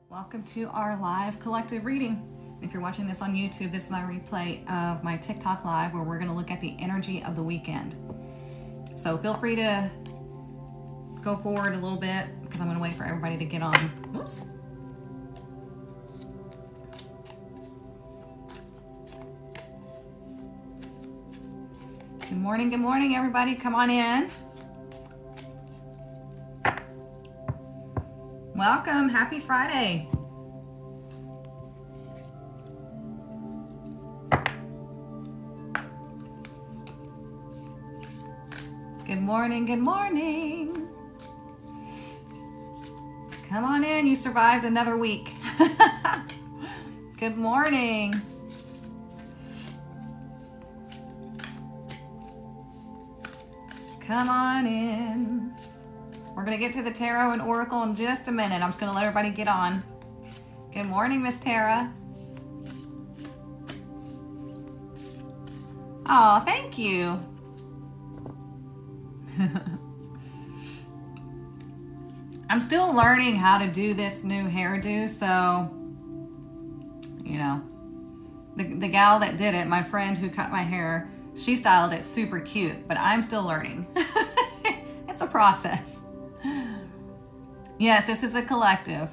Welcome to our live collective reading. If you're watching this on YouTube, this is my replay of my TikTok live where we're going to look at the energy of the weekend. So feel free to go forward a little bit because I'm going to wait for everybody to get on. Whoops. Good morning, everybody. Come on in. Welcome. Happy Friday. Good morning. Good morning. Come on in. You survived another week. Good morning. Come on in. We're going to get to the tarot and oracle in just a minute. I'm just going to let everybody get on. Good morning, Miss Tara. Oh, thank you. I'm still learning how to do this new hairdo, so, you know, the gal that did it, my friend who cut my hair, she styled it super cute, but I'm still learning. It's a process. Yes, this is a collective.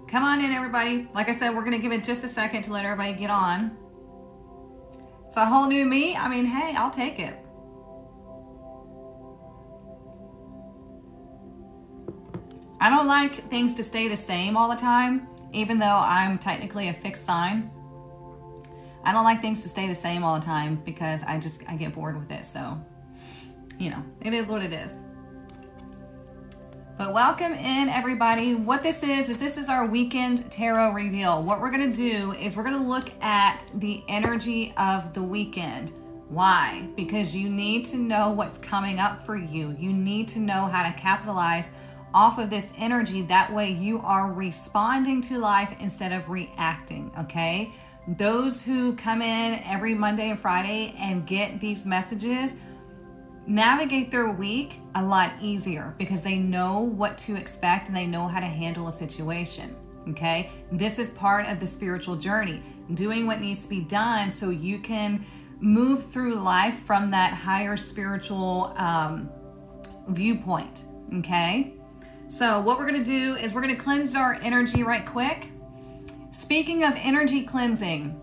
Come on in, everybody. Like I said, we're going to give it just a second to let everybody get on. It's a whole new me. I mean, hey, I'll take it. I don't like things to stay the same all the time, even though I'm technically a fixed sign. I don't like things to stay the same all the time because I get bored with it. So, you know, it is what it is. But welcome in, everybody. What this is our weekend tarot reveal. What we're going to do is we're going to look at the energy of the weekend. Why? Because you need to know what's coming up for you. You need to know how to capitalize off of this energy. That way you are responding to life instead of reacting, okay? Those who come in every Monday and Friday and get these messages navigate their week a lot easier because they know what to expect and they know how to handle a situation, okay? This is part of the spiritual journey, doing what needs to be done so you can move through life from that higher spiritual viewpoint, okay? So what we're going to do is we're going to cleanse our energy right quick. Speaking of energy cleansing,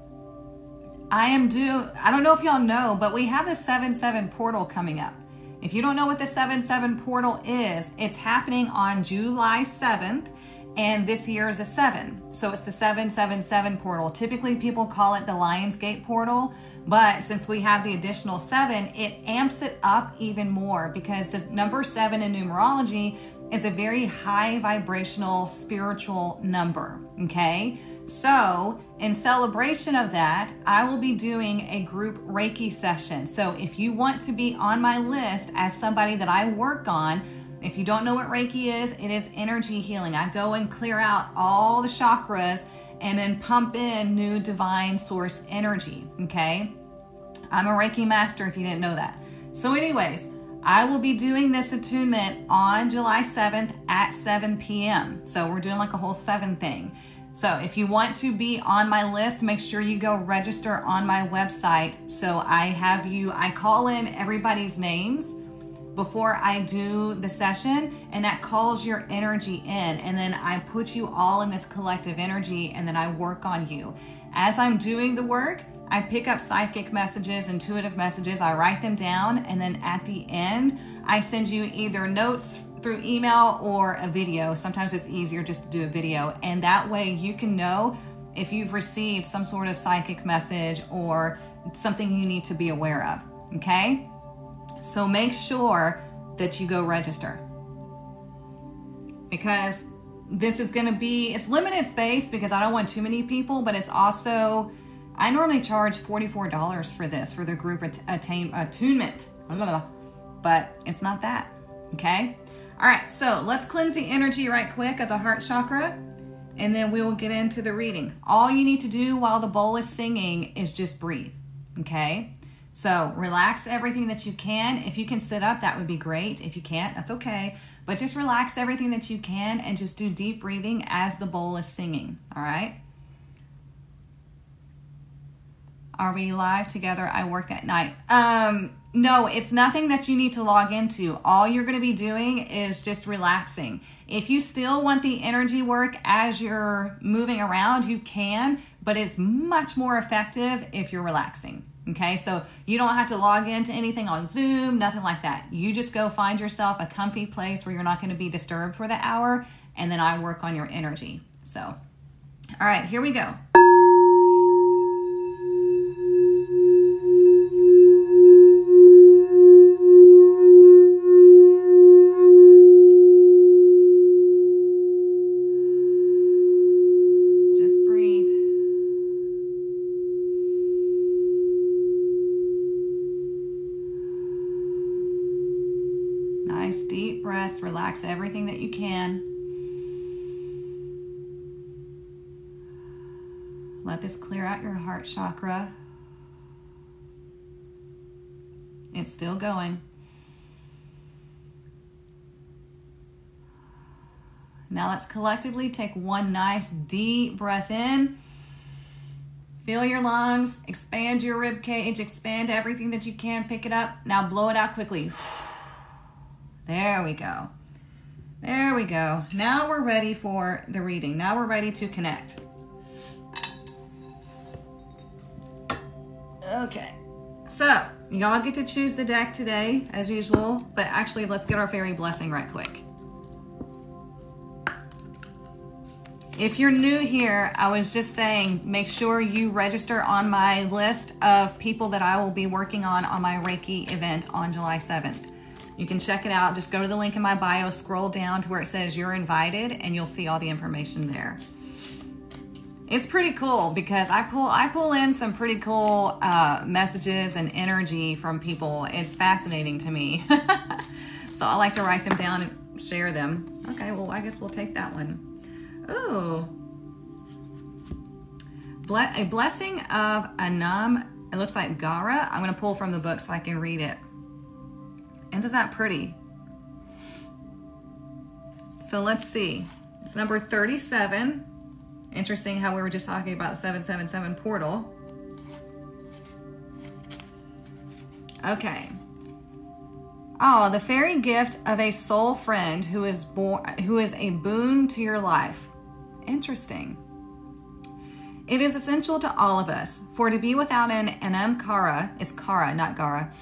I don't know if y'all know, but we have the 7/7 portal coming up. If you don't know what the 7/7 portal is, it's happening on July 7th, and this year is a 7. So it's the 7/7/7 portal. Typically people call it the Lionsgate portal, but since we have the additional 7, it amps it up even more because the number 7 in numerology is a very high vibrational spiritual number, okay? So in celebration of that, I will be doing a group Reiki session. So if you want to be on my list as somebody that I work on, if you don't know what Reiki is, it is energy healing. I go and clear out all the chakras and then pump in new divine source energy, okay? I'm a Reiki master if you didn't know that. So anyways, I will be doing this attunement on July 7th at 7 p.m. So we're doing like a whole 7 thing. So if you want to be on my list, make sure you go register on my website. So I call in everybody's names before I do the session, and that calls your energy in. And then I put you all in this collective energy, and then I work on you. As I'm doing the work, I pick up psychic messages, intuitive messages, I write them down, and then at the end, I send you either notes through email or a video. Sometimes it's easier just to do a video, and that way you can know if you've received some sort of psychic message or something you need to be aware of, okay? So make sure that you go register because this is going to be, it's limited space because I don't want too many people, but it's also, I normally charge $44 for this, for the group attunement, but it's not that, okay? All right, so let's cleanse the energy right quick of the heart chakra, and then we will get into the reading. All you need to do while the bowl is singing is just breathe, okay? So relax everything that you can. If you can sit up, that would be great. If you can't, that's okay. But just relax everything that you can and just do deep breathing as the bowl is singing, all right? Are we live together? I work at night. No, it's nothing that you need to log into. All you're going to be doing is just relaxing. If you still want the energy work as you're moving around, you can, but it's much more effective if you're relaxing. Okay, so you don't have to log into anything on Zoom, nothing like that. You just go find yourself a comfy place where you're not going to be disturbed for the hour, and then I work on your energy. So, all right, here we go. Deep breaths, relax everything that you can. Let this clear out your heart chakra. It's still going. Now let's collectively take one nice deep breath in. Fill your lungs, expand your rib cage, expand everything that you can, pick it up. Now blow it out quickly. There we go. There we go. Now we're ready for the reading. Now we're ready to connect. Okay. So, y'all get to choose the deck today, as usual. But actually, let's get our fairy blessing right quick. If you're new here, I was just saying, make sure you register on my list of people that I will be working on my Reiki event on July 7th. You can check it out. Just go to the link in my bio, scroll down to where it says you're invited, and you'll see all the information there. It's pretty cool because I pull in some pretty cool messages and energy from people. It's fascinating to me. So I like to write them down and share them. Okay, well, I guess we'll take that one. Ooh. A blessing of Anam. It looks like Gara. I'm going to pull from the book so I can read it. Isn't that pretty? So let's see. It's number 37. Interesting how we were just talking about 777 portal. Okay. Oh, the fairy gift of a soul friend who is a boon to your life. Interesting. It is essential to all of us, for to be without an Anamkara, is Kara, not Gara,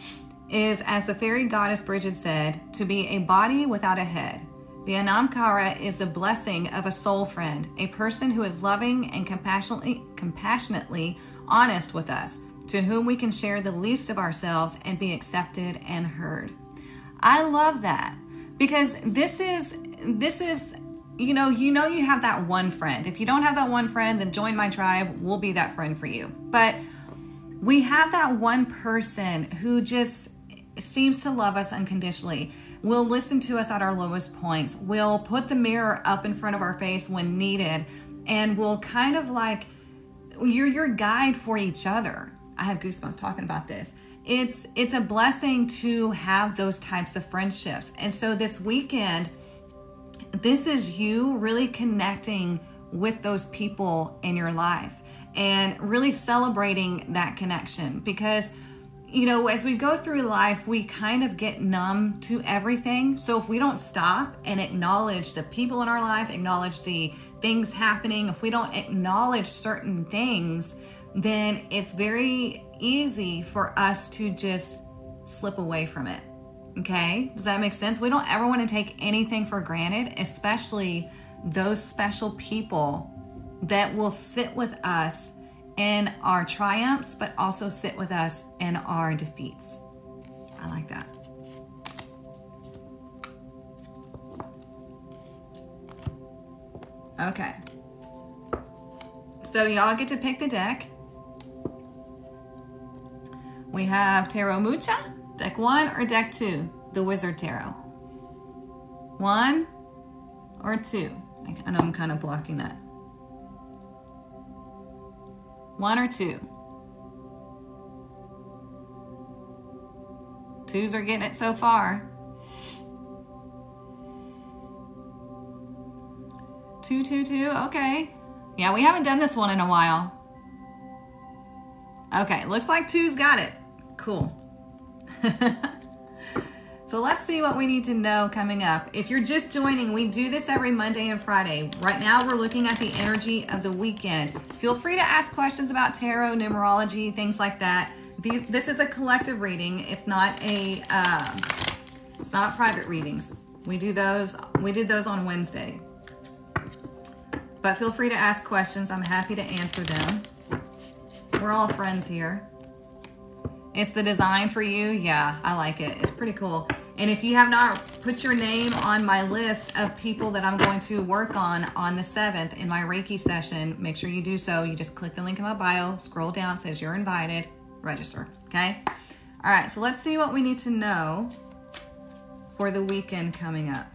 is, as the fairy goddess Bridget said, to be a body without a head. The Anamkara is the blessing of a soul friend, a person who is loving and compassionately honest with us, to whom we can share the least of ourselves and be accepted and heard. I love that, because this is you have that one friend. If you don't have that one friend, then join my tribe. We'll be that friend for you. But we have that one person who just seems to love us unconditionally, will listen to us at our lowest points, will put the mirror up in front of our face when needed, and will kind of like, you're your guide for each other. I have goosebumps talking about this. It's a blessing to have those types of friendships. And so this weekend, this is you really connecting with those people in your life and really celebrating that connection, because as we go through life, we kind of get numb to everything. So if we don't stop and acknowledge the people in our life, acknowledge the things happening, if we don't acknowledge certain things, then it's very easy for us to just slip away from it. Okay? Does that make sense? We don't ever want to take anything for granted, especially those special people that will sit with us in our triumphs, but also sit with us in our defeats. I like that. Okay. So y'all get to pick the deck. We have Tarot Mucha, deck 1 or deck 2, the Wizard Tarot. 1 or 2. I know I'm kind of blocking that. 1 or 2. 2s are getting it so far. 222, okay. Yeah, we haven't done this one in a while. Okay, looks like 2's got it. Cool. So let's see what we need to know coming up. If you're just joining, we do this every Monday and Friday. Right now, we're looking at the energy of the weekend. Feel free to ask questions about tarot, numerology, things like that. This is a collective reading. It's not private readings. We did those on Wednesday. But feel free to ask questions. I'm happy to answer them. We're all friends here. It's the design for you. Yeah, I like it. It's pretty cool. And if you have not put your name on my list of people that I'm going to work on the 7th in my Reiki session, make sure you do so. You just click the link in my bio, scroll down, it says you're invited, register, okay? All right, so let's see what we need to know for the weekend coming up.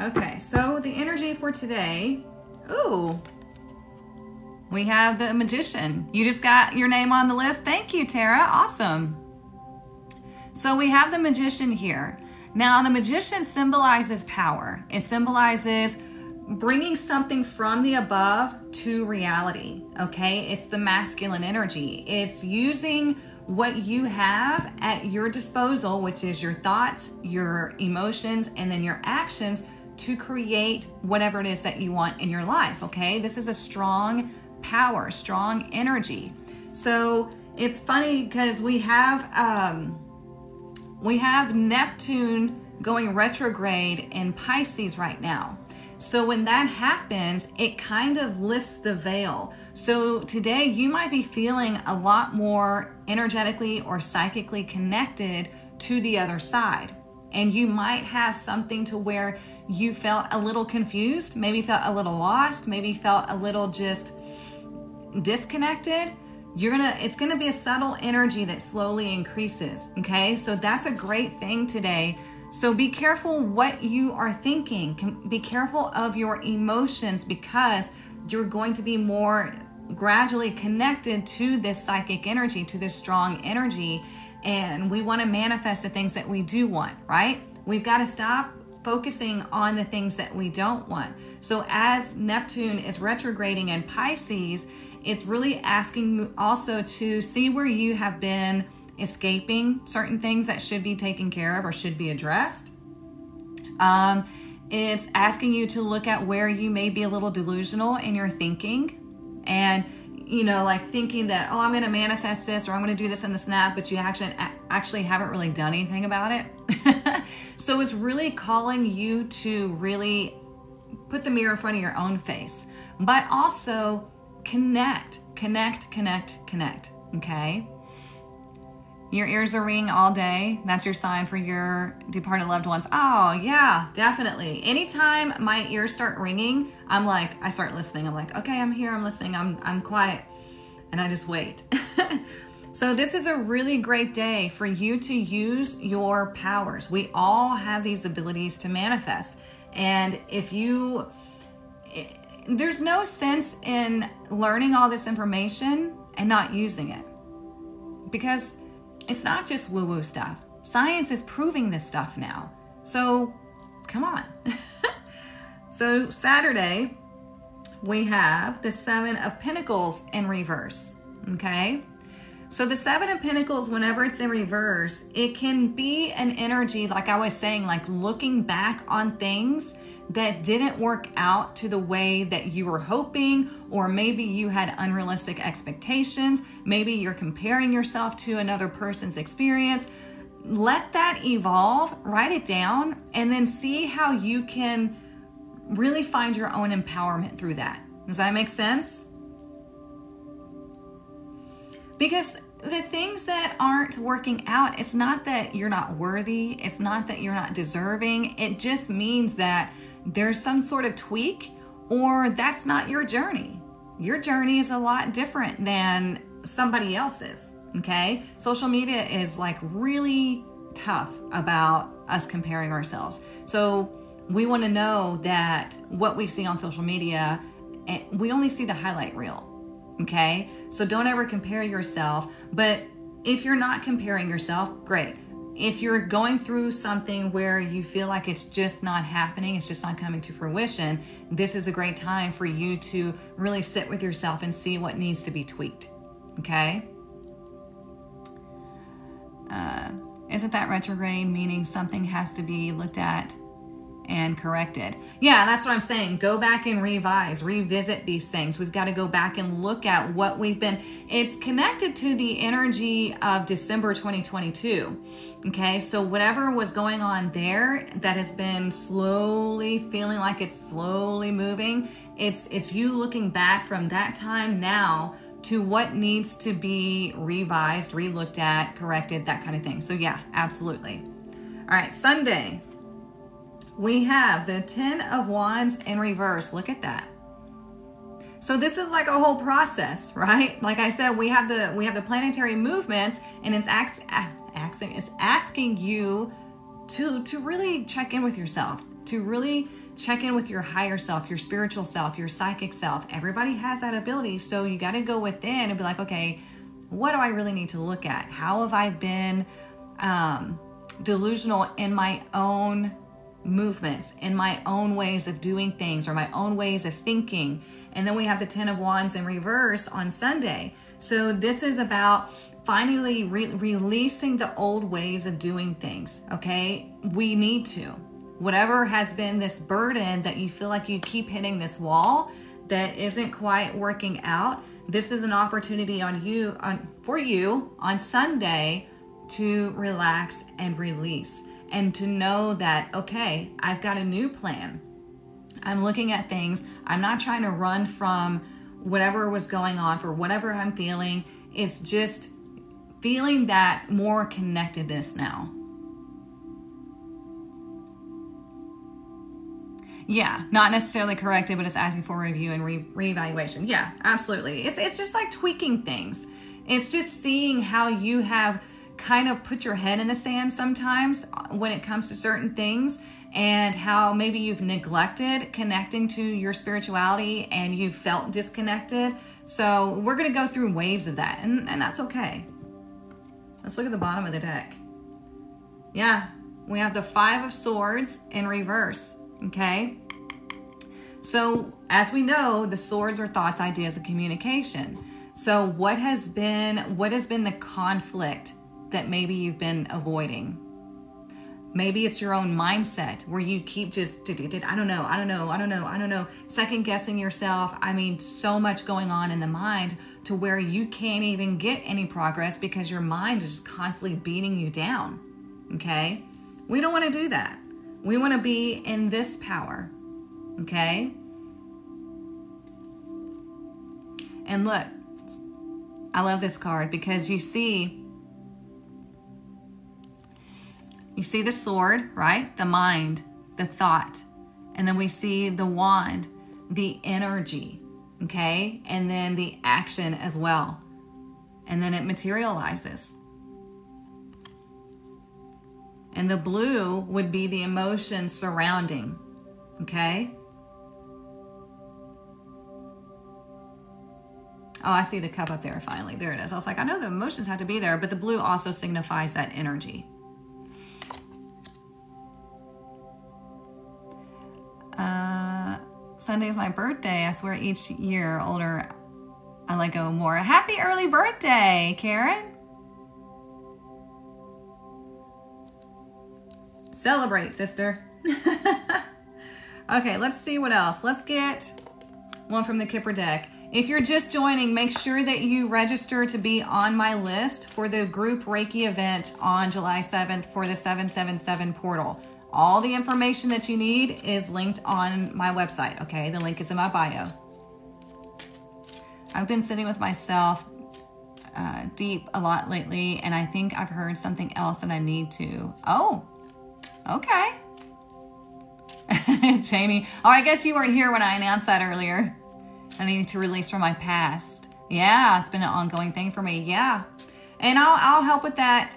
Okay, so the energy for today, ooh, we have the Magician. You just got your name on the list. Thank you, Tara. Awesome. So we have the Magician here. Now, the Magician symbolizes power. It symbolizes bringing something from the above to reality, okay? It's the masculine energy. It's using what you have at your disposal, which is your thoughts, your emotions, and then your actions to create whatever it is that you want in your life, okay? This is a strong power, strong energy. So it's funny because we have Neptune going retrograde in Pisces right now. So when that happens, it kind of lifts the veil. So today you might be feeling a lot more energetically or psychically connected to the other side. And you might have something to where you felt a little confused, maybe felt a little lost, maybe felt a little just disconnected. It's gonna be a subtle energy that slowly increases, okay? So that's a great thing today. So be careful what you are thinking. Be careful of your emotions because you're going to be more gradually connected to this psychic energy, to this strong energy. And we want to manifest the things that we do want, right? We've got to stop focusing on the things that we don't want. So as Neptune is retrograding in Pisces, it's really asking you also to see where you have been escaping certain things that should be taken care of or should be addressed. It's asking you to look at where you may be a little delusional in your thinking and, you know, like thinking that, oh, I'm going to manifest this or I'm going to do this in the snap, but you actually haven't really done anything about it. So it's really calling you to really put the mirror in front of your own face, but also connect, okay? Your ears are ringing all day. That's your sign for your departed loved ones. Oh, yeah, definitely. Anytime my ears start ringing, I start listening. I'm like, okay, I'm here, I'm listening, I'm quiet, and I just wait. So this is a really great day for you to use your powers. We all have these abilities to manifest. And there's no sense in learning all this information and not using it. Because it's not just woo-woo stuff. Science is proving this stuff now. So come on. So Saturday, we have the 7 of Pentacles in reverse, okay? So the 7 of Pentacles, whenever it's in reverse, it can be an energy, like I was saying, like looking back on things that didn't work out to the way that you were hoping, or maybe you had unrealistic expectations. Maybe you're comparing yourself to another person's experience. Let that evolve, write it down, and then see how you can really find your own empowerment through that. Does that make sense? Because the things that aren't working out, it's not that you're not worthy. It's not that you're not deserving. It just means that there's some sort of tweak, or that's not your journey. Your journey is a lot different than somebody else's, okay? Social media is like really tough about us comparing ourselves. So we want to know that what we see on social media, we only see the highlight reel. Okay? So don't ever compare yourself. But if you're not comparing yourself, great. If you're going through something where you feel like it's just not happening, it's just not coming to fruition, this is a great time for you to really sit with yourself and see what needs to be tweaked. Okay? Isn't that retrograde, meaning something has to be looked at and corrected? Yeah, that's what I'm saying. Go back and revise, revisit these things. We've got to go back and look at what we've been. It's connected to the energy of December 2022. Okay, so whatever was going on there that has been slowly feeling like it's slowly moving, it's you looking back from that time now to what needs to be revised, relooked at, corrected, that kind of thing. So yeah, absolutely. All right, Sunday. We have the 10 of Wands in reverse. Look at that. So this is like a whole process, right? Like I said, we have the planetary movements, and it's asking you to really check in with yourself, to really check in with your higher self, your spiritual self, your psychic self. Everybody has that ability. So you got to go within and be like, okay, what do I really need to look at? How have I been delusional in my own movements, in my own ways of doing things, or my own ways of thinking? And then we have the 10 of Wands in reverse on Sunday. So this is about finally releasing the old ways of doing things. Okay, we need to. Whatever has been this burden that you feel like you keep hitting this wall that isn't quite working out, this is an opportunity for you on Sunday to relax and release, and to know that, okay, I've got a new plan. I'm looking at things. I'm not trying to run from whatever was going on for whatever I'm feeling. It's just feeling that more connectedness now. Yeah, not necessarily corrected, but it's asking for review and reevaluation. Yeah, absolutely. It's just like tweaking things. It's just seeing how you have kind of put your head in the sand sometimes when it comes to certain things, and how maybe you've neglected connecting to your spirituality and you've felt disconnected. So we're going to go through waves of that, and that's okay. Let's look at the bottom of the deck. Yeah, we have the 5 of Swords in reverse. Okay, so as we know, the swords are thoughts, ideas, and communication. So what has been the conflict that maybe you've been avoiding? Maybe it's your own mindset where you keep just, I don't know, second guessing yourself. I mean, so much going on in the mind to where you can't even get any progress because your mind is just constantly beating you down. Okay, we don't want to do that. We want to be in this power, okay? And look, I love this card because you see the sword, right? The mind, the thought. And then we see the wand, the energy, okay? And then the action as well. And then it materializes. And the blue would be the emotion surrounding, okay? Oh, I see the cup up there finally. There it is. I was like, I know the emotions have to be there, but the blue also signifies that energy. Sunday's my birthday. I swear each year older, I let go more. Happy early birthday, Karen. Celebrate, sister. Okay, let's see what else. Let's get one from the Kipper deck. If you're just joining, make sure that you register to be on my list for the group Reiki event on July 7th for the 777 portal. All the information that you need is linked on my website, okay? The link is in my bio. I've been sitting with myself deep a lot lately, and I think I've heard something else that I need to. Oh, okay. Jamie. Oh, I guess you weren't here when I announced that earlier. I need to release from my past. Yeah, it's been an ongoing thing for me. Yeah. And I'll help with that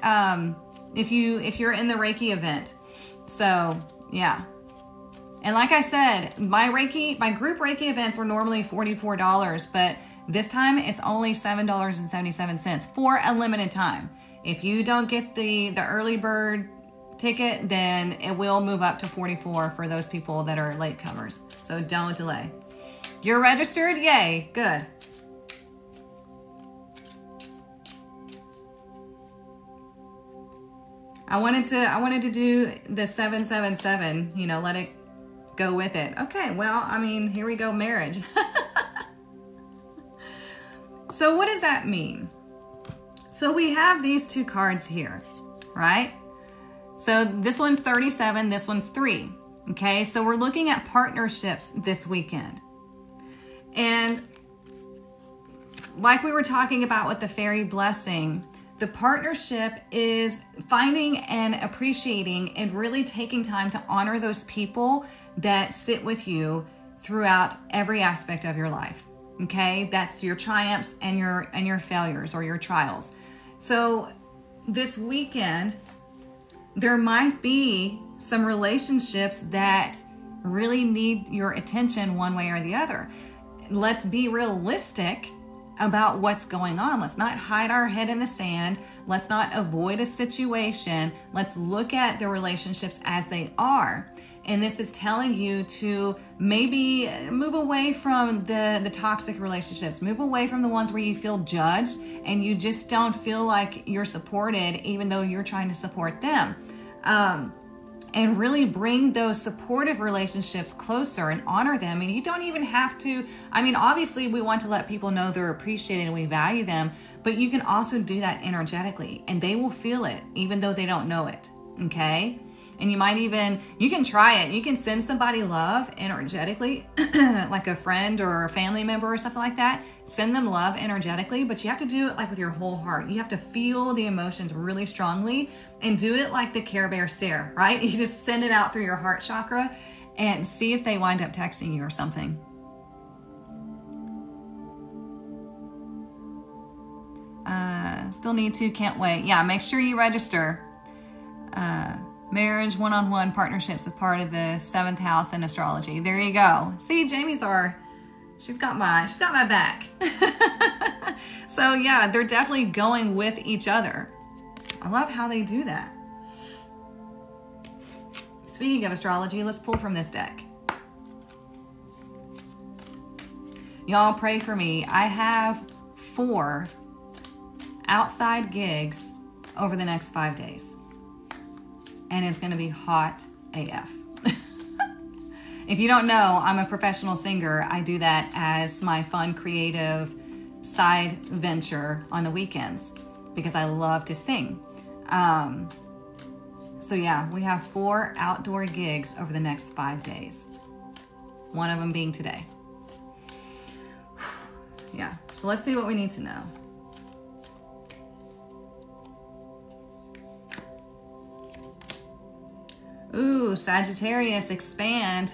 if you're in the Reiki event. So, yeah. And like I said, my group Reiki events are normally $44, but this time it's only $7.77 for a limited time. If you don't get the early bird ticket, then it will move up to $44 for those people that are latecomers. So don't delay. You're registered? Yay, good. I wanted to do the 777, you know, let it go with it. Okay, well, I mean, here we go, marriage. So what does that mean? So we have these two cards here, right? So this one's 37, this one's 3. Okay, so we're looking at partnerships this weekend. And like we were talking about with the fairy blessing, the partnership is finding and appreciating and really taking time to honor those people that sit with you throughout every aspect of your life. Okay, that's your triumphs and your failures or your trials. So this weekend, there might be some relationships that really need your attention one way or the other. Let's be realistic about what's going on. Let's not hide our head in the sand. Let's not avoid a situation. Let's look at the relationships as they are. And this is telling you to maybe move away from the toxic relationships. Move away from the ones where you feel judged and you just don't feel like you're supported, even though you're trying to support them. And really bring those supportive relationships closer and honor them. And you don't even have to, I mean, obviously we want to let people know they're appreciated and we value them, but you can also do that energetically and they will feel it even though they don't know it, okay? And you can try it. You can send somebody love energetically, like a friend or a family member or something like that. Send them love energetically, but you have to do it like with your whole heart. You have to feel the emotions really strongly and do it like the Care Bear stare, right? You just send it out through your heart chakra and see if they wind up texting you or something. Still need to, can't wait. Yeah, make sure you register. Marriage, one-on-one partnerships is part of the 7th house in astrology. There you go. See, she's got my back. So yeah, they're definitely going with each other. I love how they do that. Speaking of astrology, let's pull from this deck. Y'all pray for me. I have 4 outside gigs over the next 5 days. And it's going to be hot AF. If you don't know, I'm a professional singer. I do that as my fun, creative side venture on the weekends because I love to sing. So yeah, we have 4 outdoor gigs over the next 5 days. One of them being today. Yeah, so let's see what we need to know. Ooh, Sagittarius Expand.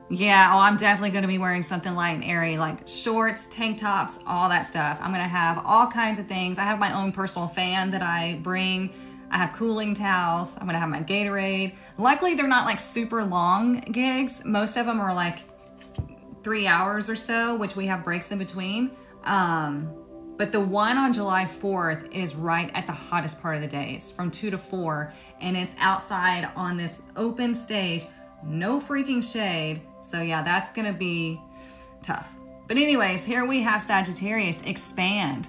Yeah, I'm definitely going to be wearing something light and airy, like shorts, tank tops, all that stuff. I'm going to have all kinds of things. I have my own personal fan that I bring. I have cooling towels. I'm going to have my Gatorade. Luckily, they're not like super long gigs. Most of them are like 3 hours or so, which we have breaks in between. But the one on July 4th is right at the hottest part of the day. It's from 2 to 4, and it's outside on this open stage. No freaking shade. So yeah, that's gonna be tough. But anyways, here we have Sagittarius Expand.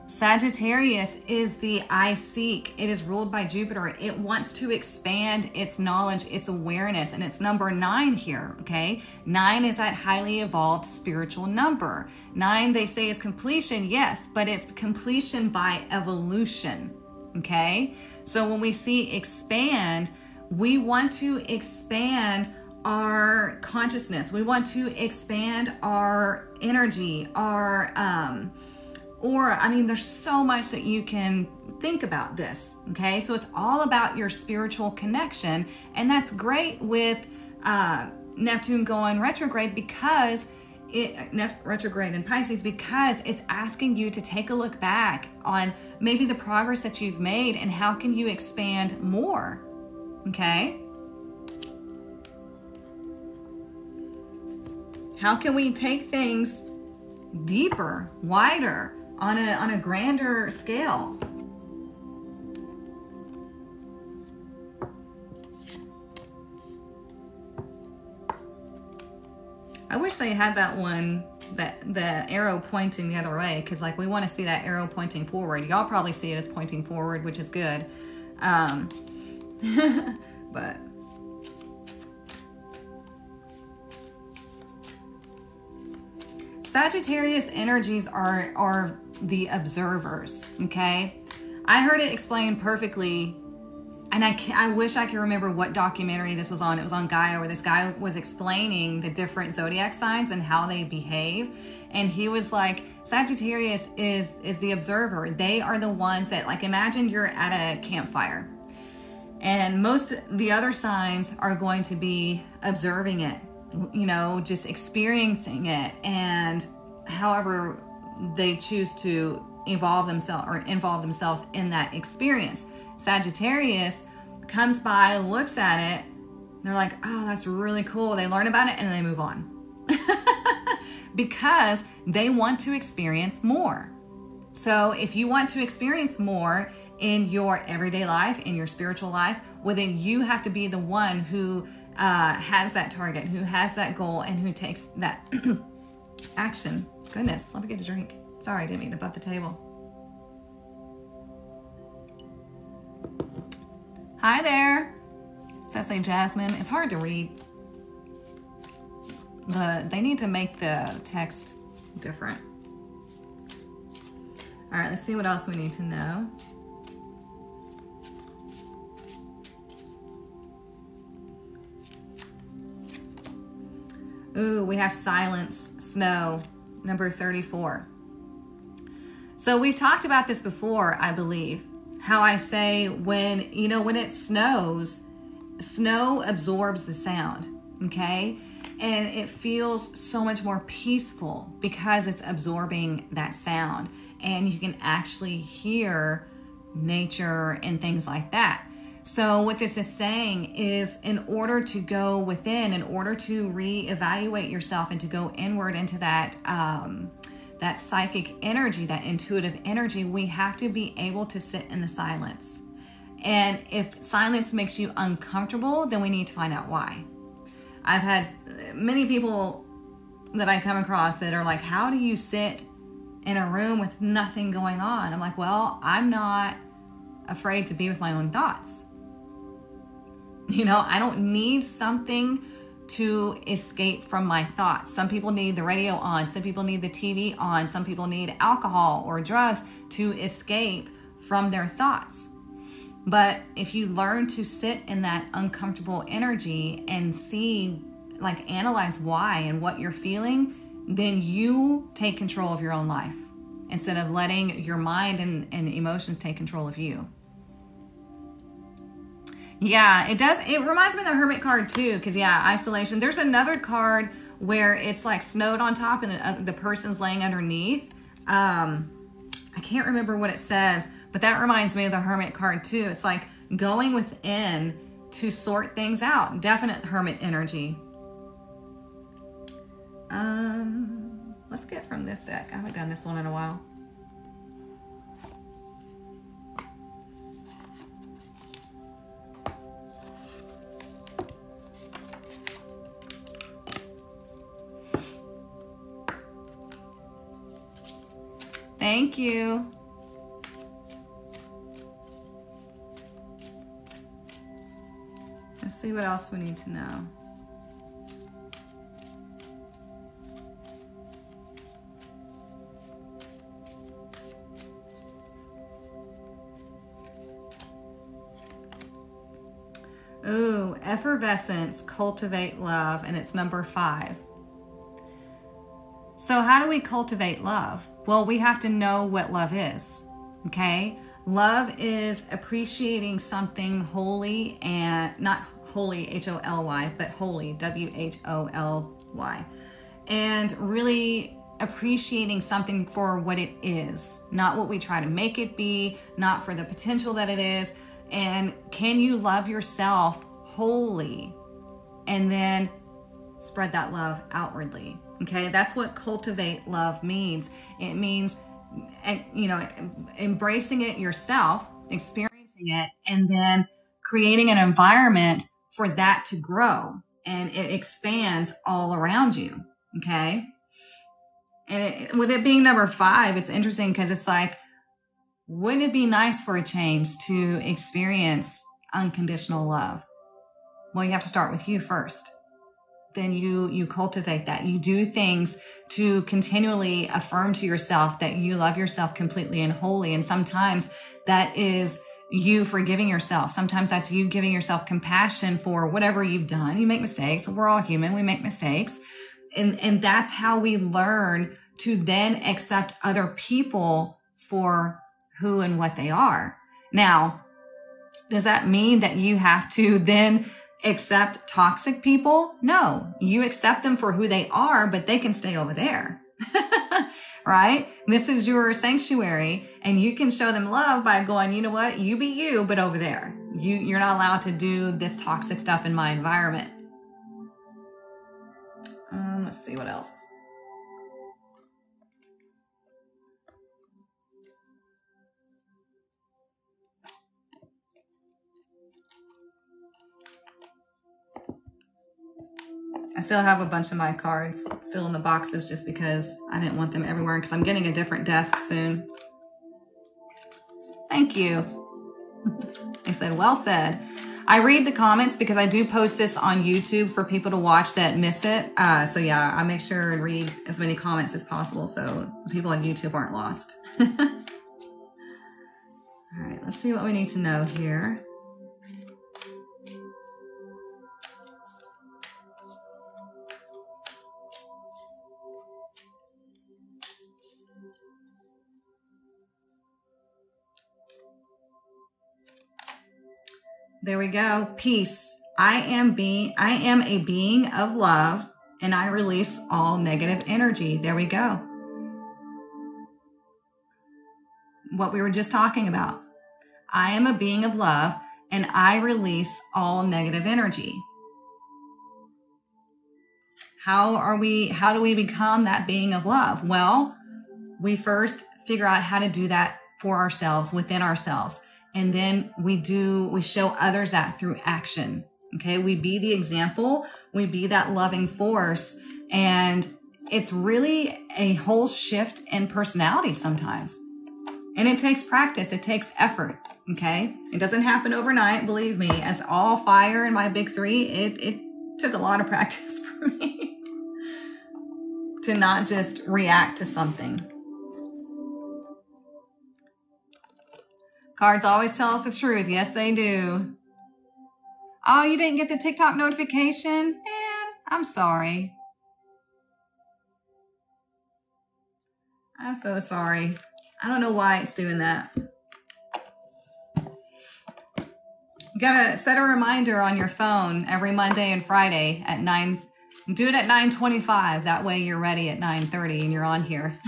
Sagittarius is the I seek. It is ruled by Jupiter. It wants to expand its knowledge, its awareness, and it's number 9 here, okay? 9 is that highly evolved spiritual number. 9, they say, is completion, yes, but it's completion by evolution, okay? So when we see expand, we want to expand our consciousness. We want to expand our energy, there's so much that you can think about this, okay? So it's all about your spiritual connection, and that's great with Neptune going retrograde retrograde in Pisces, because it's asking you to take a look back on maybe the progress that you've made and how can you expand more, okay? How can we take things deeper, wider, on a grander scale? I wish they had that one, that the arrow pointing the other way, because like we want to see that arrow pointing forward. Y'all probably see it as pointing forward, which is good. But Sagittarius energies are the observers, okay? I heard it explained perfectly, and I wish I could remember what documentary this was on. It was on Gaia, where this guy was explaining the different zodiac signs and how they behave. And he was like, Sagittarius is the observer. They are the ones that, like, imagine you're at a campfire, and most the other signs are going to be observing it, you know, just experiencing it, and however they choose to involve themselves in that experience. Sagittarius comes by, looks at it, they're like, oh, that's really cool. They learn about it and they move on. Because they want to experience more. So if you want to experience more in your everyday life, in your spiritual life, well, then you have to be the one who has that target, who has that goal, and who takes that action. Goodness, let me get a drink. Sorry, I didn't mean to butt the table. Hi there. Does that say Jasmine? It's hard to read. They need to make the text different. All right, let's see what else we need to know. Ooh, we have silence, snow, number 34. So we've talked about this before, I believe. How I say when it snows, snow absorbs the sound, okay? And it feels so much more peaceful because it's absorbing that sound. And you can actually hear nature and things like that. So what this is saying is, in order to go within, in order to reevaluate yourself and to go inward into that that psychic energy, that intuitive energy, we have to be able to sit in the silence. And if silence makes you uncomfortable, then we need to find out why. I've had many people that I come across that are like, how do you sit in a room with nothing going on? I'm like, well, I'm not afraid to be with my own thoughts. You know, I don't need something to escape from my thoughts. Some people need the radio on, some people need the TV on, some people need alcohol or drugs to escape from their thoughts. But if you learn to sit in that uncomfortable energy and see, like, analyze why and what you're feeling, then you take control of your own life instead of letting your mind and emotions take control of you. Yeah, it does. It reminds me of the Hermit card too, because yeah, isolation. There's another card where it's like snowed on top and the person's laying underneath. I can't remember what it says, but that reminds me of the Hermit card too. It's like going within to sort things out. Definite Hermit energy. Let's get from this deck. I haven't done this one in a while. Thank you. Let's see what else we need to know. Ooh, effervescence, cultivate love, and it's number 5. So how do we cultivate love? Well, we have to know what love is, okay? Love is appreciating something holy, and not holy, H-O-L-Y, but holy, W-H-O-L-Y. And really appreciating something for what it is, not what we try to make it be, not for the potential that it is. And can you love yourself wholly and then spread that love outwardly. Okay, that's what cultivate love means. It means, you know, embracing it yourself, experiencing it, and then creating an environment for that to grow, and it expands all around you. Okay, and with it being number 5, it's interesting because it's like, wouldn't it be nice for a change to experience unconditional love? Well, you have to start with you first. Then you cultivate that. You do things to continually affirm to yourself that you love yourself completely and wholly. And sometimes that is you forgiving yourself. Sometimes that's you giving yourself compassion for whatever you've done. You make mistakes. We're all human. We make mistakes. And that's how we learn to then accept other people for who and what they are. Now, does that mean that you have to then accept toxic people? No, you accept them for who they are, but they can stay over there. Right? This is your sanctuary, and you can show them love by going, you know what? You be you, but over there. You're not allowed to do this toxic stuff in my environment. Let's see what else. I still have a bunch of my cards still in the boxes just because I didn't want them everywhere, because I'm getting a different desk soon. Thank you. They said, well said. I read the comments because I do post this on YouTube for people to watch that miss it. So yeah, I make sure and read as many comments as possible so the people on YouTube aren't lost. All right, let's see what we need to know here. There we go. Peace. I am a being of love, and I release all negative energy. There we go. What we were just talking about. I am a being of love, and I release all negative energy. How do we become that being of love? Well, we first figure out how to do that for ourselves, within ourselves. And then we show others that through action. Okay. We be the example. We be that loving force. And it's really a whole shift in personality sometimes. And it takes practice. It takes effort. Okay. It doesn't happen overnight. Believe me, as all fire in my big 3, it took a lot of practice for me to not just react to something. Cards always tell us the truth. Yes, they do. Oh, you didn't get the TikTok notification? Man, I'm sorry. I'm so sorry. I don't know why it's doing that. You gotta set a reminder on your phone every Monday and Friday at 9. Do it at 9:25. That way you're ready at 9:30 and you're on here.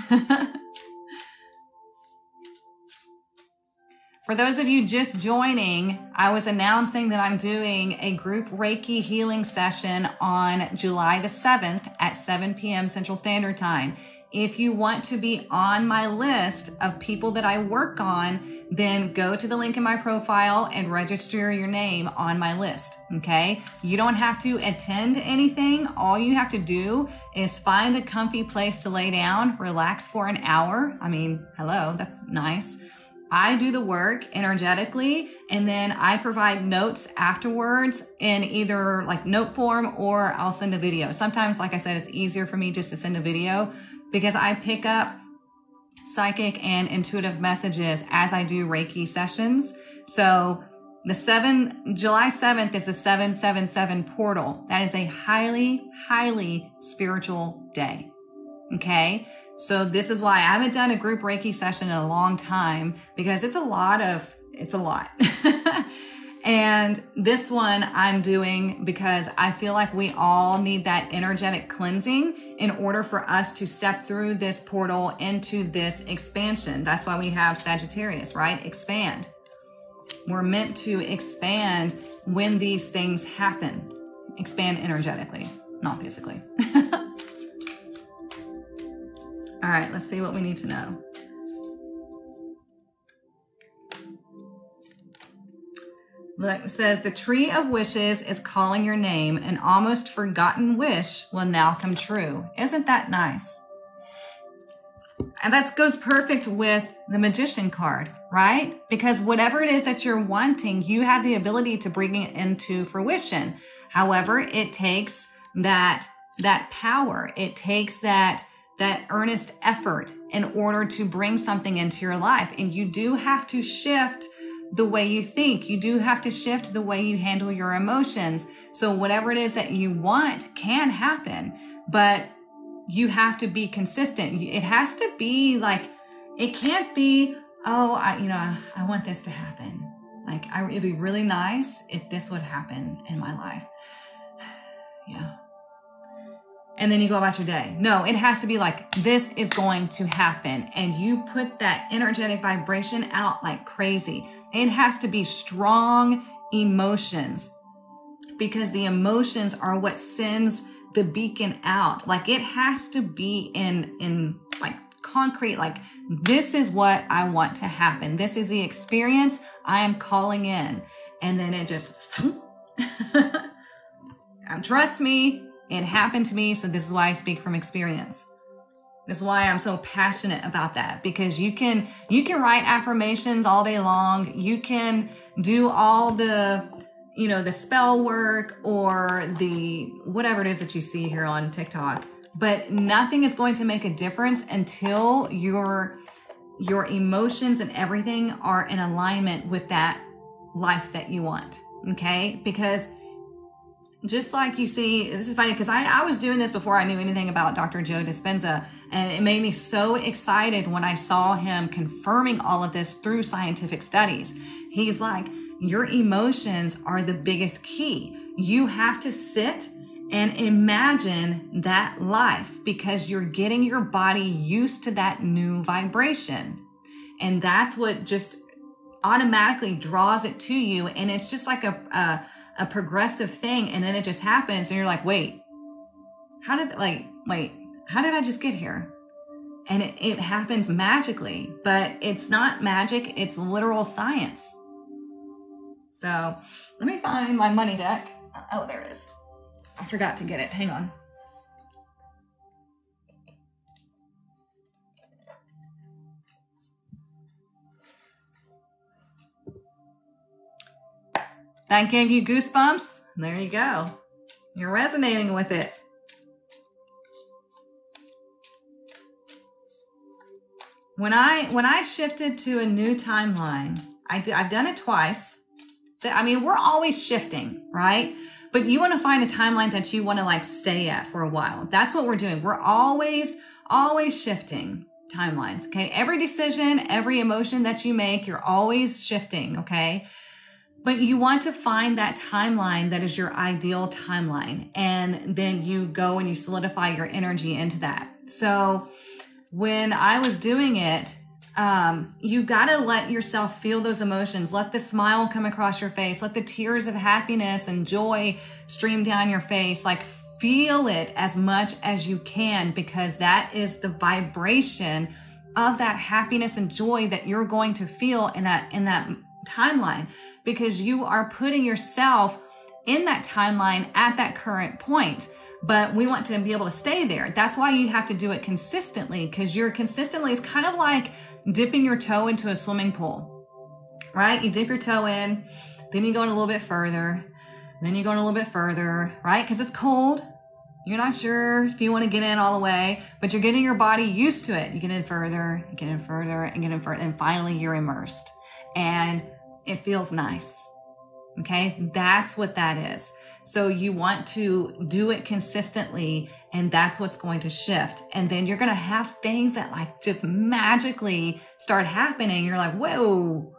For those of you just joining, I was announcing that I'm doing a group Reiki healing session on July the 7th at 7 p.m. Central Standard Time. If you want to be on my list of people that I work on, then go to the link in my profile and register your name on my list, okay? You don't have to attend anything. All you have to do is find a comfy place to lay down, relax for an hour. I mean, hello, that's nice. I do the work energetically, and then I provide notes afterwards in either like note form, or I'll send a video. Sometimes, like I said, it's easier for me just to send a video because I pick up psychic and intuitive messages as I do Reiki sessions. So July 7th is the 777 portal. That is a highly, highly spiritual day. Okay. So this is why I haven't done a group Reiki session in a long time, because it's a lot. And this one I'm doing because I feel like we all need that energetic cleansing in order for us to step through this portal into this expansion. That's why we have Sagittarius, right? Expand. We're meant to expand when these things happen. Expand energetically. not physically. All right, let's see what we need to know. Look, it says, the tree of wishes is calling your name. An almost forgotten wish will now come true. Isn't that nice? And that goes perfect with the Magician card, right? Because whatever it is that you're wanting, you have the ability to bring it into fruition. However, it takes that power. It takes that earnest effort in order to bring something into your life. And you do have to shift the way you think. You do have to shift the way you handle your emotions. So whatever it is that you want can happen, but you have to be consistent. It has to be like, it can't be, oh, I want this to happen. Like, it'd be really nice if this would happen in my life. Yeah. And then you go about your day. No, it has to be like, this is going to happen. And you put that energetic vibration out like crazy. It has to be strong emotions, because the emotions are what sends the beacon out. Like, it has to be in like concrete, like, this is what I want to happen. This is the experience I am calling in. And then it just, trust me, it happened to me. So this is why I speak from experience. This is why I'm so passionate about that, because you can write affirmations all day long. You can do all the spell work or the whatever it is that you see here on TikTok, but nothing is going to make a difference until your emotions and everything are in alignment with that life that you want. Okay? Because just like you see, this is funny because I was doing this before I knew anything about Dr. Joe Dispenza, and it made me so excited when I saw him confirming all of this through scientific studies. He's like, your emotions are the biggest key. You have to sit and imagine that life, because you're getting your body used to that new vibration. And that's what just automatically draws it to you. And it's just like a progressive thing. And then it just happens and you're like, wait, how did I just get here? And it happens magically, but it's not magic. It's literal science. So let me find my money deck. Oh, there it is. I forgot to get it. Hang on. That gave you goosebumps? There you go. You're resonating with it. When I shifted to a new timeline, I've done it twice. I mean, we're always shifting, right? But you want to find a timeline that you want to like stay at for a while. That's what we're doing. We're always shifting timelines, okay? Every decision, every emotion that you make, you're always shifting, okay? But you want to find that timeline that is your ideal timeline. And then you go and you solidify your energy into that. So when I was doing it, you got to let yourself feel those emotions. Let the smile come across your face. Let the tears of happiness and joy stream down your face. Like, feel it as much as you can, because that is the vibration of that happiness and joy that you're going to feel in that timeline, because you are putting yourself in that timeline at that current point. But we want to be able to stay there. That's why you have to do it consistently, because your consistently is kind of like dipping your toe into a swimming pool, right? You dip your toe in, then you go in a little bit further, then you go in a little bit further, right? Because it's cold. You're not sure if you want to get in all the way, but you're getting your body used to it. You get in further, you get in further, and get in further, and finally you're immersed. And it feels nice. Okay, that's what that is. So you want to do it consistently, and that's what's going to shift. And then you're going to have things that like just magically start happening. You're like, whoa,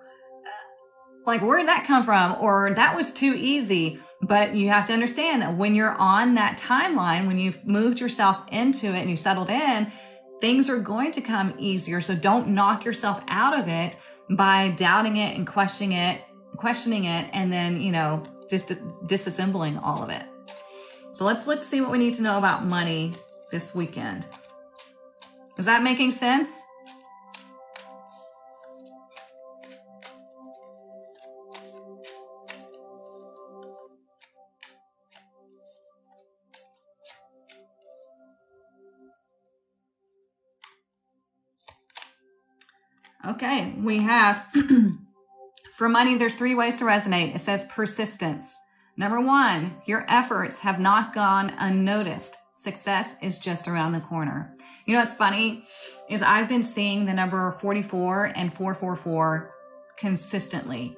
like where did that come from? Or that was too easy. But you have to understand that when you're on that timeline, when you've moved yourself into it and you settled in, things are going to come easier. So don't knock yourself out of it by doubting it and questioning it, and then, just disassembling all of it. So let's see what we need to know about money this weekend. Is that making sense? Okay, we have, for money, there's 3 ways to resonate. It says persistence. Number 1, your efforts have not gone unnoticed. Success is just around the corner. You know what's funny is I've been seeing the number 44 and 444 consistently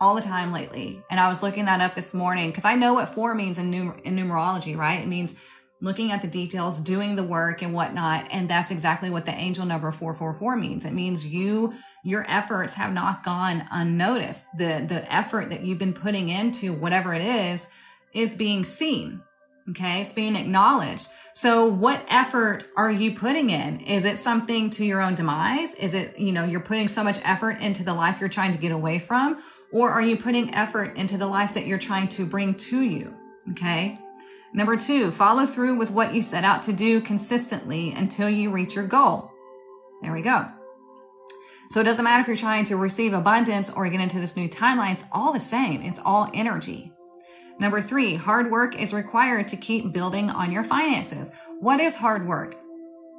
all the time lately. And I was looking that up this morning because I know what 4 means in numerology, right? It means looking at the details, doing the work and whatnot. And that's exactly what the angel number 444 means. It means your efforts have not gone unnoticed. The effort that you've been putting into whatever it is being seen. Okay. It's being acknowledged. So what effort are you putting in? Is it something to your own demise? Is it, you're putting so much effort into the life you're trying to get away from? Or are you putting effort into the life that you're trying to bring to you? Okay. Number 2, follow through with what you set out to do consistently until you reach your goal. There we go. So it doesn't matter if you're trying to receive abundance or get into this new timeline. It's all the same. It's all energy. Number 3, hard work is required to keep building on your finances. What is hard work?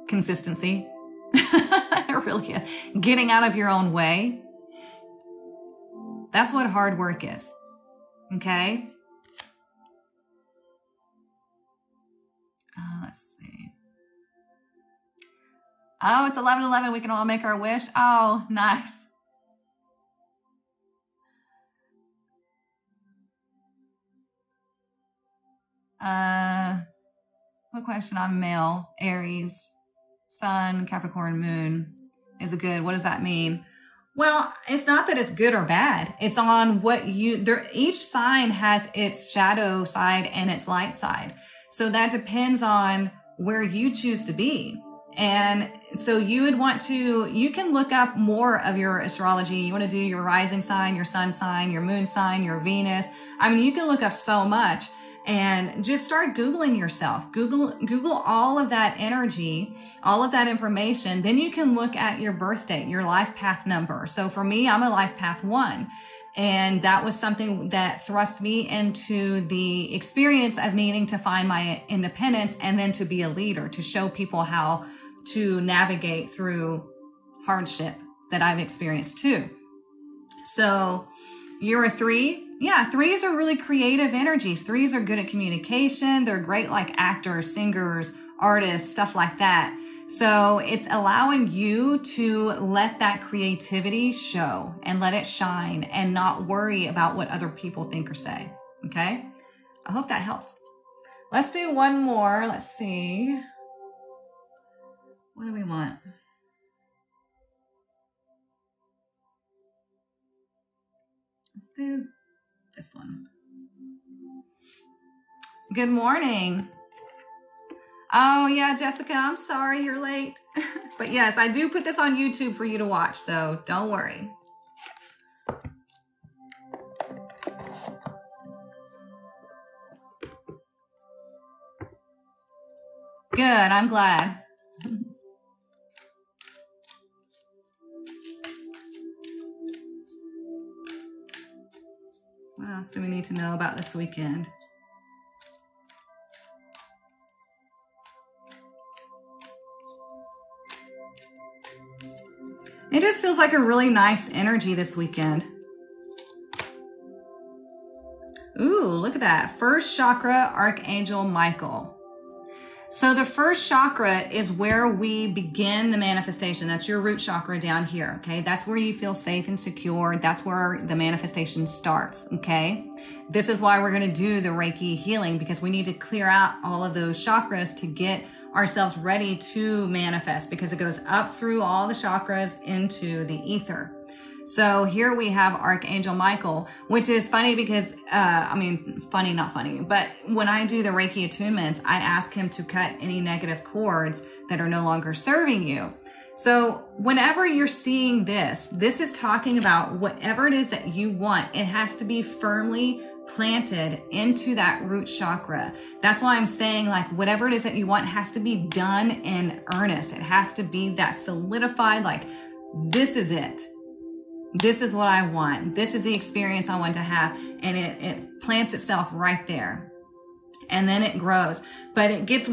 Consistency. Really, getting out of your own way. That's what hard work is. Okay. Let's see. Oh, it's 11:11. We can all make our wish. Oh, nice. What question? I'm male, Aries, Sun, Capricorn, Moon. Is it good? What does that mean? Well, it's not that it's good or bad. It's on what each sign has its shadow side and its light side. So that depends on where you choose to be. And so you can look up more of your astrology. You want to do your rising sign, your sun sign, your moon sign, your Venus. I mean, you can look up so much and just start Googling yourself. Google all of that energy, all of that information. Then you can look at your birth date, your life path number. So for me, I'm a life path 1. And that was something that thrust me into the experience of needing to find my independence and then to be a leader, to show people how to navigate through hardship that I've experienced too. So you're a 3. Yeah, 3s are really creative energies. 3s are good at communication. They're great like actors, singers, artists, stuff like that. So it's allowing you to let that creativity show and let it shine and not worry about what other people think or say. Okay. I hope that helps. Let's do one more. Let's see. What do we want? Let's do this one. Good morning. Oh, yeah, Jessica, I'm sorry you're late. But yes, I do put this on YouTube for you to watch, so don't worry. Good, I'm glad. What else do we need to know about this weekend? It just feels like a really nice energy this weekend. Ooh, look at that. First chakra, Archangel Michael. So the first chakra is where we begin the manifestation. That's your root chakra down here, okay? That's where you feel safe and secure. That's where the manifestation starts, okay? This is why we're going to do the Reiki healing, because we need to clear out all of those chakras to get ourselves ready to manifest, because it goes up through all the chakras into the ether. So here we have Archangel Michael, which is funny because, funny, not funny, but when I do the Reiki attunements, I ask him to cut any negative cords that are no longer serving you. So whenever you're seeing this is talking about whatever it is that you want. It has to be firmly planted into that root chakra. That's why I'm saying, like, whatever it is that you want has to be done in earnest. It has to be that solidified, like, this is it. This is what I want. This is the experience I want to have. And it plants itself right there. And then it grows. But it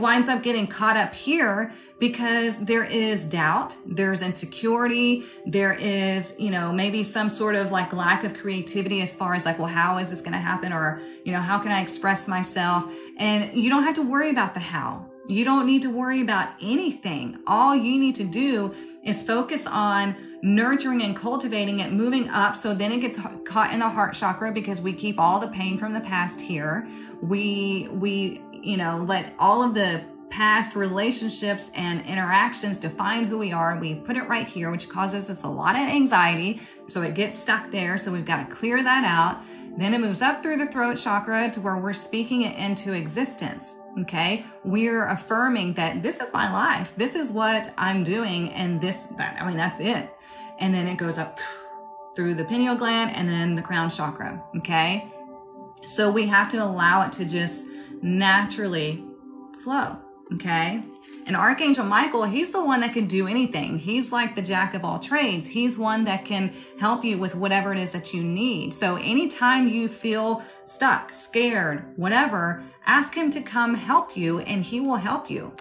winds up getting caught up here because there is doubt, there's insecurity, there is, maybe some sort of like lack of creativity as far as like, well, how is this going to happen? Or, how can I express myself? And you don't have to worry about the how. You don't need to worry about anything. All you need to do is focus on nurturing and cultivating it, moving up. So then it gets caught in the heart chakra because we keep all the pain from the past here. We let all of the past relationships and interactions define who we are. We put it right here, which causes us a lot of anxiety. So it gets stuck there. So we've got to clear that out. Then it moves up through the throat chakra to where we're speaking it into existence. Okay. We're affirming that this is my life. This is what I'm doing. And that's it. And then it goes up through the pineal gland and then the crown chakra. Okay. So we have to allow it to just naturally flow. Okay. And Archangel Michael, he's the one that can do anything. He's like the jack of all trades. He's one that can help you with whatever it is that you need. So anytime you feel stuck, scared, whatever, ask him to come help you and he will help you.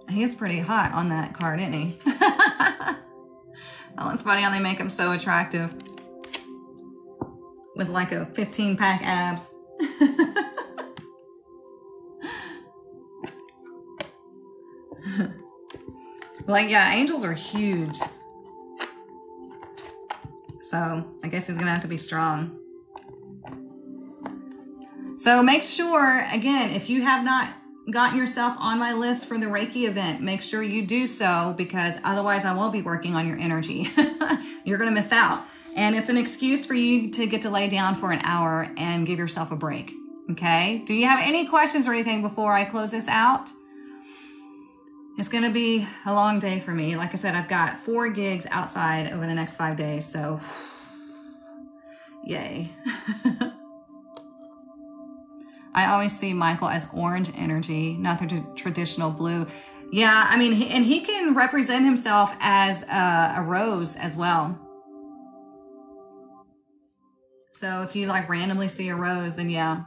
He is pretty hot on that card, isn't he? Oh, it's funny how they make him so attractive with like a 15-pack abs. Like, yeah, angels are huge. So I guess he's gonna have to be strong. So make sure, again, if you have not gotten yourself on my list for the Reiki event, make sure you do so, because otherwise I won't be working on your energy. You're gonna miss out. And it's an excuse for you to get to lay down for an hour and give yourself a break. Okay? Do you have any questions or anything before I close this out? It's going to be a long day for me. Like I said, I've got 4 gigs outside over the next 5 days. So, yay. I always see Michael as orange energy, not the traditional blue. Yeah, I mean, and he can represent himself as a rose as well. So if you like randomly see a rose, then yeah.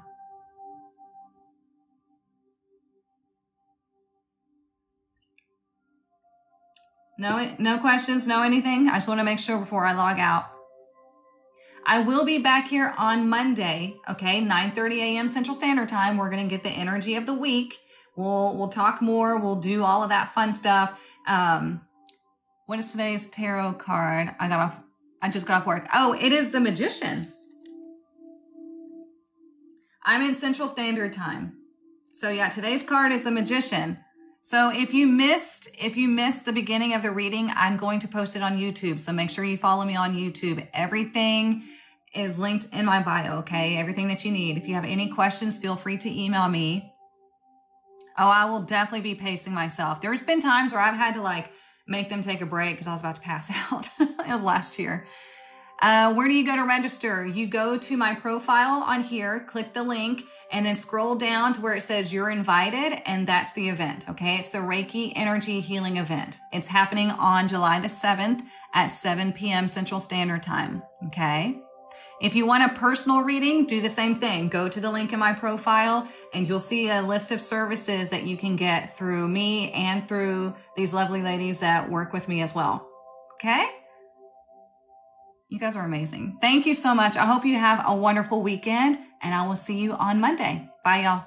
No questions, no anything. I just want to make sure before I log out. I will be back here on Monday, okay, 9:30 a.m. Central Standard Time. We're going to get the energy of the week. We'll talk more. We'll do all of that fun stuff. What is today's tarot card? I just got off work. Oh, it is the Magician. I'm in Central Standard Time. So yeah, today's card is the Magician. So if you missed the beginning of the reading, I'm going to post it on YouTube. So make sure you follow me on YouTube. Everything is linked in my bio, okay? Everything that you need. If you have any questions, feel free to email me. Oh, I will definitely be pacing myself. There's been times where I've had to like make them take a break because I was about to pass out. It was last year. Where do you go to register? You go to my profile on here, click the link, and then scroll down to where it says you're invited, and that's the event, okay? It's the Reiki Energy Healing event. It's happening on July the 7th at 7 p.m. Central Standard Time, okay? If you want a personal reading, do the same thing. Go to the link in my profile, and you'll see a list of services that you can get through me and through these lovely ladies that work with me as well, okay? You guys are amazing. Thank you so much. I hope you have a wonderful weekend, and I will see you on Monday. Bye, y'all.